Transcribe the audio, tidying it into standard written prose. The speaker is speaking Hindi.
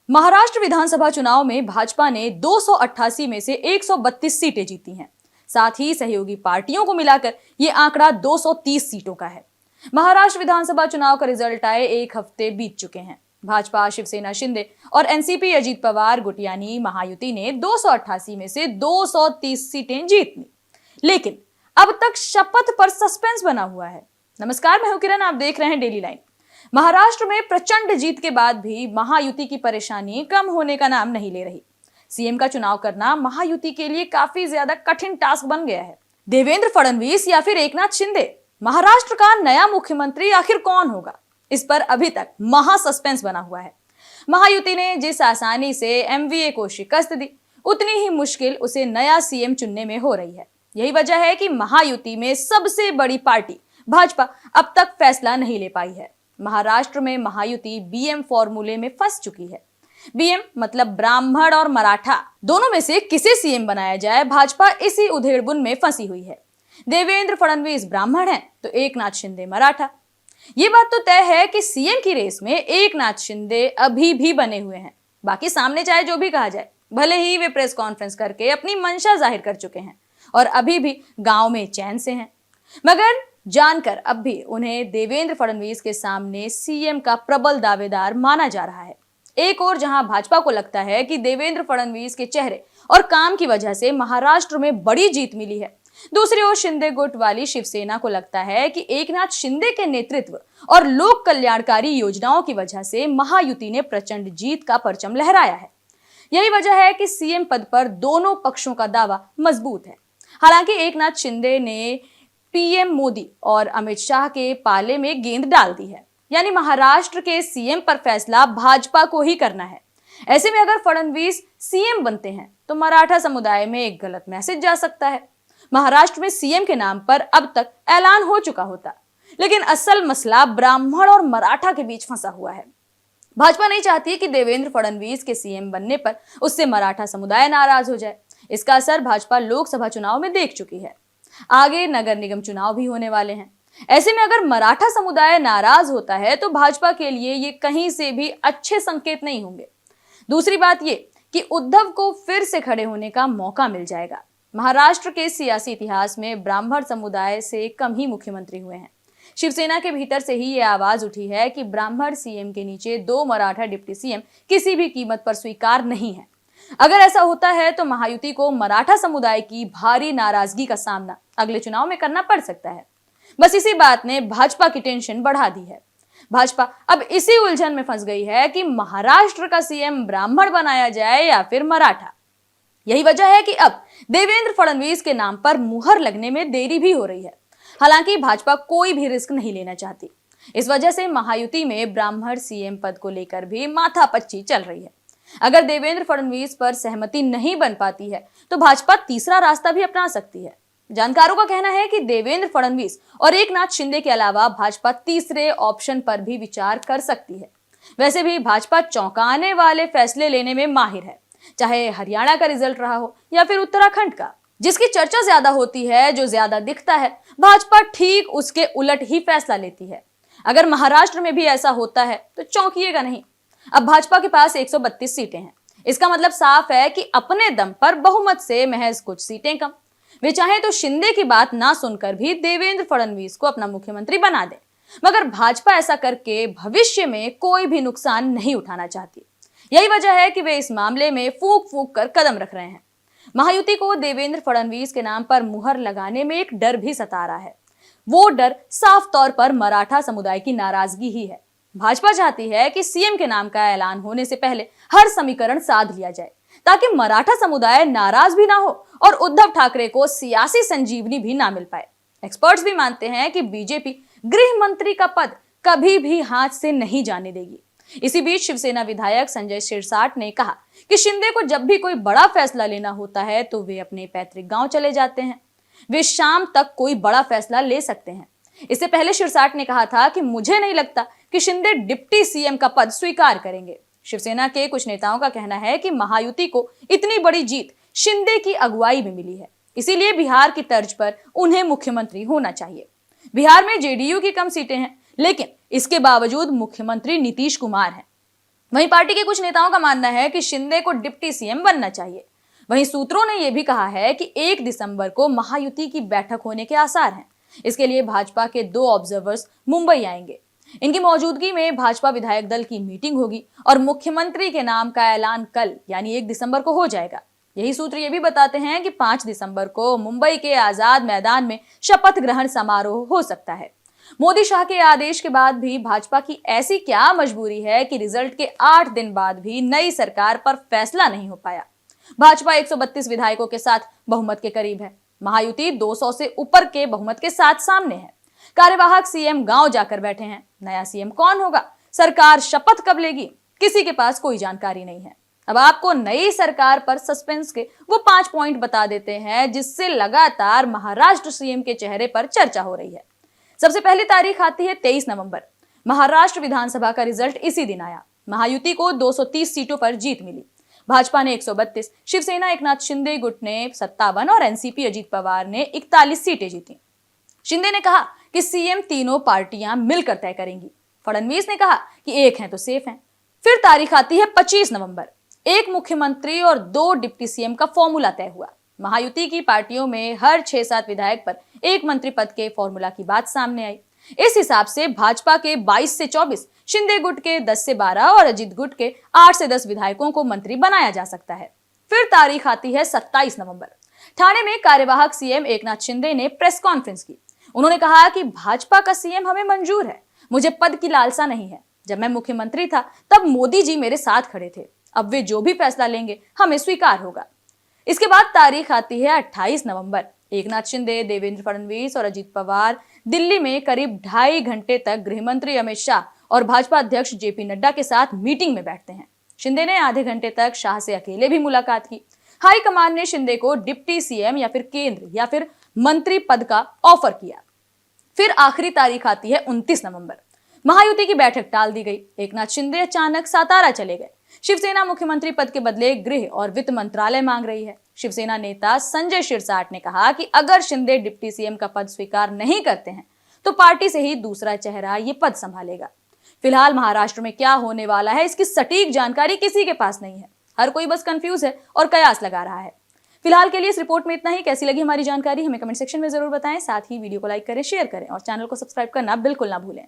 महाराष्ट्र विधानसभा चुनाव में भाजपा ने 288 में से 132 सीटें जीती हैं। साथ ही सहयोगी पार्टियों को मिलाकर ये आंकड़ा 230 सीटों का है। महाराष्ट्र विधानसभा चुनाव का रिजल्ट आए एक हफ्ते बीत चुके हैं। भाजपा, शिवसेना शिंदे और एनसीपी अजीत पवार गुट यानी महायुति ने 288 में से 230 सीटें जीत ली। लेकिन अब तक शपथ पर सस्पेंस बना हुआ है। नमस्कार, मैं हूं किरण, आप देख रहे हैं डेली लाइन। महाराष्ट्र में प्रचंड जीत के बाद भी महायुति की परेशानी कम होने का नाम नहीं ले रही। सीएम का चुनाव करना महायुति के लिए काफी ज्यादा कठिन टास्क बन गया है। देवेंद्र फडणवीस या फिर एकनाथ शिंदे, महाराष्ट्र का नया मुख्यमंत्री आखिर कौन होगा, इस पर अभी तक महा सस्पेंस बना हुआ है। महायुति ने जिस आसानी से एमवीए को शिकस्त दी, उतनी ही मुश्किल उसे नया सीएम चुनने में हो रही है। यही वजह है कि महायुति में सबसे बड़ी पार्टी भाजपा अब तक फैसला नहीं ले पाई है। महाराष्ट्र में महायुति बीएम फॉर्मूले में फंस चुकी है। बीएम मतलब ब्राह्मण और मराठा, दोनों में से किसे सीएम बनाया जाए, भाजपा इसी उधेड़बुन में फंसी हुई है। देवेंद्र फडणवीस ब्राह्मण हैं तो एकनाथ शिंदे मराठा। ये बात तो तय है कि सीएम की रेस में एकनाथ शिंदे अभी भी बने हुए हैं। बाकी सामने चाहे जो भी कहा जाए, भले ही वे प्रेस कॉन्फ्रेंस करके अपनी मंशा जाहिर कर चुके हैं और अभी भी गांव में चैन से हैं, मगर जानकर अब भी उन्हें देवेंद्र फडणवीस के सामने सीएम का प्रबल दावेदार माना जा रहा है। एक और जहां भाजपा को लगता है कि देवेंद्र फडणवीस के चेहरे और काम की वजह से महाराष्ट्र में बड़ी जीत मिली है, दूसरी ओर शिंदे गुट वाली शिवसेना को लगता है कि एकनाथ शिंदे के नेतृत्व और लोक कल्याणकारी योजनाओं की वजह से महायुति ने प्रचंड जीत का परचम लहराया है। यही वजह है कि सीएम पद पर दोनों पक्षों का दावा मजबूत है। हालांकि एकनाथ शिंदे ने पीएम मोदी और अमित शाह के पाले में गेंद डाल दी है, यानी महाराष्ट्र के सीएम पर फैसला भाजपा को ही करना है। ऐसे में अगर फडणवीस सीएम बनते हैं तो मराठा समुदाय में एक गलत मैसेज जा सकता है। महाराष्ट्र में सीएम के नाम पर अब तक ऐलान हो चुका होता, लेकिन असल मसला ब्राह्मण और मराठा के बीच फंसा हुआ है। भाजपा नहीं चाहती कि देवेंद्र फडणवीस के सीएम बनने पर उससे मराठा समुदाय नाराज हो जाए। इसका असर भाजपा लोकसभा चुनाव में देख चुकी है। आगे नगर निगम चुनाव भी होने वाले हैं। ऐसे में अगर मराठा समुदाय नाराज होता है तो भाजपा के लिए ये कहीं से भी अच्छे संकेत नहीं होंगे। दूसरी बात ये कि उद्धव को फिर से खड़े होने का मौका मिल जाएगा। महाराष्ट्र के सियासी इतिहास में ब्राह्मण समुदाय से कम ही मुख्यमंत्री हुए हैं। शिवसेना के भीतर से ही ये आवाज उठी है कि ब्राह्मण सीएम के नीचे 2 मराठा डिप्टी सीएम किसी भी कीमत पर स्वीकार नहीं है। अगर ऐसा होता है तो महायुति को मराठा समुदाय की भारी नाराजगी का सामना अगले चुनाव में करना पड़ सकता है। बस इसी बात ने भाजपा की टेंशन बढ़ा दी है। भाजपा अब इसी उलझन में फंस गई है कि महाराष्ट्र का सीएम ब्राह्मण बनाया जाए या फिर मराठा। यही वजह है कि अब देवेंद्र फडणवीस के नाम पर मुहर लगने में देरी भी हो रही है। हालांकि भाजपा कोई भी रिस्क नहीं लेना चाहती। इस वजह से महायुति में ब्राह्मण सीएम पद को लेकर भी माथापच्ची चल रही है। अगर देवेंद्र फडणवीस पर सहमति नहीं बन पाती है तो भाजपा तीसरा रास्ता भी अपना सकती है। जानकारों का कहना है कि देवेंद्र फडणवीस और एकनाथ शिंदे के अलावा भाजपा तीसरे ऑप्शन पर भी विचार कर सकती है। वैसे भी भाजपा चौंकाने वाले फैसले लेने में माहिर है, चाहे हरियाणा का रिजल्ट रहा हो या फिर उत्तराखंड का। जिसकी चर्चा ज्यादा होती है, जो ज्यादा दिखता है, भाजपा ठीक उसके उलट ही फैसला लेती है। अगर महाराष्ट्र में भी ऐसा होता है तो चौंकिएगा नहीं। अब भाजपा के पास 132 सीटें हैं। इसका मतलब साफ है कि अपने दम पर बहुमत से महज कुछ सीटें कम। वे चाहें तो शिंदे की बात ना सुनकर भी देवेंद्र फडणवीस को अपना मुख्यमंत्री बना दें, मगर भाजपा ऐसा करके भविष्य में कोई भी नुकसान नहीं उठाना चाहती। यही वजह है कि वे इस मामले में फूंक फूंक कर कदम रख रहे हैं। महायुति को देवेंद्र फडणवीस के नाम पर मुहर लगाने में एक डर भी सता रहा है। वो डर साफ तौर पर मराठा समुदाय की नाराजगी ही है। भाजपा चाहती है कि सीएम के नाम का ऐलान होने से पहले हर समीकरण साध लिया जाए, ताकि मराठा समुदाय नाराज भी ना हो और उद्धव ठाकरे को सियासी संजीवनी भी ना मिल पाए। एक्सपर्ट्स भी मानते हैं कि बीजेपी गृह मंत्री का पद कभी भी हाथ से नहीं जाने देगी। इसी बीच शिवसेना विधायक संजय शिरसाट ने कहा कि शिंदे को जब भी कोई बड़ा फैसला लेना होता है तो वे अपने पैतृक गांव चले जाते हैं। वे शाम तक कोई बड़ा फैसला ले सकते हैं। इससे पहले शिरसाट ने कहा था कि मुझे नहीं लगता कि शिंदे डिप्टी सीएम का पद स्वीकार करेंगे। शिवसेना के कुछ नेताओं का कहना है कि महायुति को इतनी बड़ी जीत शिंदे की अगुवाई में मिली है, इसीलिए बिहार की तर्ज पर उन्हें मुख्यमंत्री होना चाहिए। बिहार में जेडीयू की कम सीटें हैं, लेकिन इसके बावजूद मुख्यमंत्री नीतीश कुमार हैं। वहीं पार्टी के कुछ नेताओं का मानना है कि शिंदे को डिप्टी सीएम बनना चाहिए। वहीं सूत्रों ने यह भी कहा है कि 1 दिसंबर को महायुति की बैठक होने के आसार हैं। इसके लिए भाजपा के 2 ऑब्जर्वर्स मुंबई आएंगे। इनकी मौजूदगी में भाजपा विधायक दल की मीटिंग होगी और मुख्यमंत्री के नाम का ऐलान कल यानी 1 दिसंबर को हो जाएगा। यही सूत्र ये भी बताते हैं कि 5 दिसंबर को मुंबई के आजाद मैदान में शपथ ग्रहण समारोह हो सकता है। मोदी शाह के आदेश के बाद भी भाजपा की ऐसी क्या मजबूरी है कि रिजल्ट के 8 दिन बाद भी नई सरकार पर फैसला नहीं हो पाया। भाजपा 132 विधायकों के साथ बहुमत के करीब है। महायुति 200 से ऊपर के बहुमत के साथ सामने है। कार्यवाहक सीएम गांव जाकर बैठे हैं। नया सीएम कौन होगा, सरकार शपथ कब लेगी, किसी के पास कोई जानकारी नहीं है। अब आपको नई सरकार पर सस्पेंस के वो 5 पॉइंट बता देते हैं जिससे लगातार महाराष्ट्र सीएम के चेहरे पर चर्चा हो रही है। सबसे पहली तारीख आती है 23 नवंबर। महाराष्ट्र विधानसभा का रिजल्ट इसी दिन आया। महायुति को 230 सीटों पर जीत मिली। भाजपा ने 132, शिवसेना एकनाथ शिंदे गुट ने 57 और एनसीपी अजीत पवार ने 41 सीटें जीती। शिंदे ने कहा कि सीएम तीनों पार्टियां मिलकर तय करेंगी। फडणवीस ने कहा कि एक हैं तो सेफ हैं। फिर तारीख आती है 25 नवंबर। एक मुख्यमंत्री और 2 डिप्टी सीएम का फॉर्मूला तय हुआ। महायुति की पार्टियों में हर 6-7 विधायक पर एक मंत्री पद के फॉर्मूला की बात सामने आई। इस हिसाब से भाजपा के 22 से 24, शिंदे गुट के 10 से 12 और अजीत गुट के 8 से 10 विधायकों को मंत्री बनाया जा सकता है। फिर तारीख आती है 27 नवंबर। ठाणे में कार्यवाहक सीएम एकनाथ शिंदे ने प्रेस कॉन्फ्रेंस की। उन्होंने कहा कि भाजपा का सीएम हमें मंजूर है, मुझे पद की लालसा नहीं है। जब मैं मुख्यमंत्री था तब मोदी जी मेरे साथ खड़े थे, अब वे जो भी फैसला लेंगे हमें स्वीकार होगा। इसके बाद तारीख आती है 28 नवंबर। एकनाथ शिंदे, देवेंद्र फडणवीस और अजीत पवार दिल्ली में करीब 2.5 घंटे तक गृहमंत्री अमित शाह और भाजपा अध्यक्ष जेपी नड्डा के साथ मीटिंग में बैठते हैं। शिंदे ने आधे घंटे तक शाह से अकेले भी मुलाकात की। हाईकमान ने शिंदे को डिप्टी सीएम या फिर केंद्र या फिर मंत्री पद का ऑफर किया। फिर आखिरी तारीख आती है 29 नवंबर। महायुति की बैठक टाल दी गई। एकनाथ शिंदे अचानक सातारा चले गए। शिवसेना मुख्यमंत्री पद के बदले गृह और वित्त मंत्रालय मांग रही है। शिवसेना नेता संजय शिरसाट ने कहा कि अगर शिंदे डिप्टी सीएम का पद स्वीकार नहीं करते हैं तो पार्टी से ही दूसरा चेहरा ये पद संभालेगा। फिलहाल महाराष्ट्र में क्या होने वाला है इसकी सटीक जानकारी किसी के पास नहीं है। हर कोई बस कंफ्यूज है और कयास लगा रहा है। फिलहाल के लिए इस रिपोर्ट में इतना ही। कैसी लगी हमारी जानकारी हमें कमेंट सेक्शन में जरूर बताएं। साथ ही वीडियो को लाइक करें, शेयर करें और चैनल को सब्सक्राइब करना बिल्कुल ना भूलें।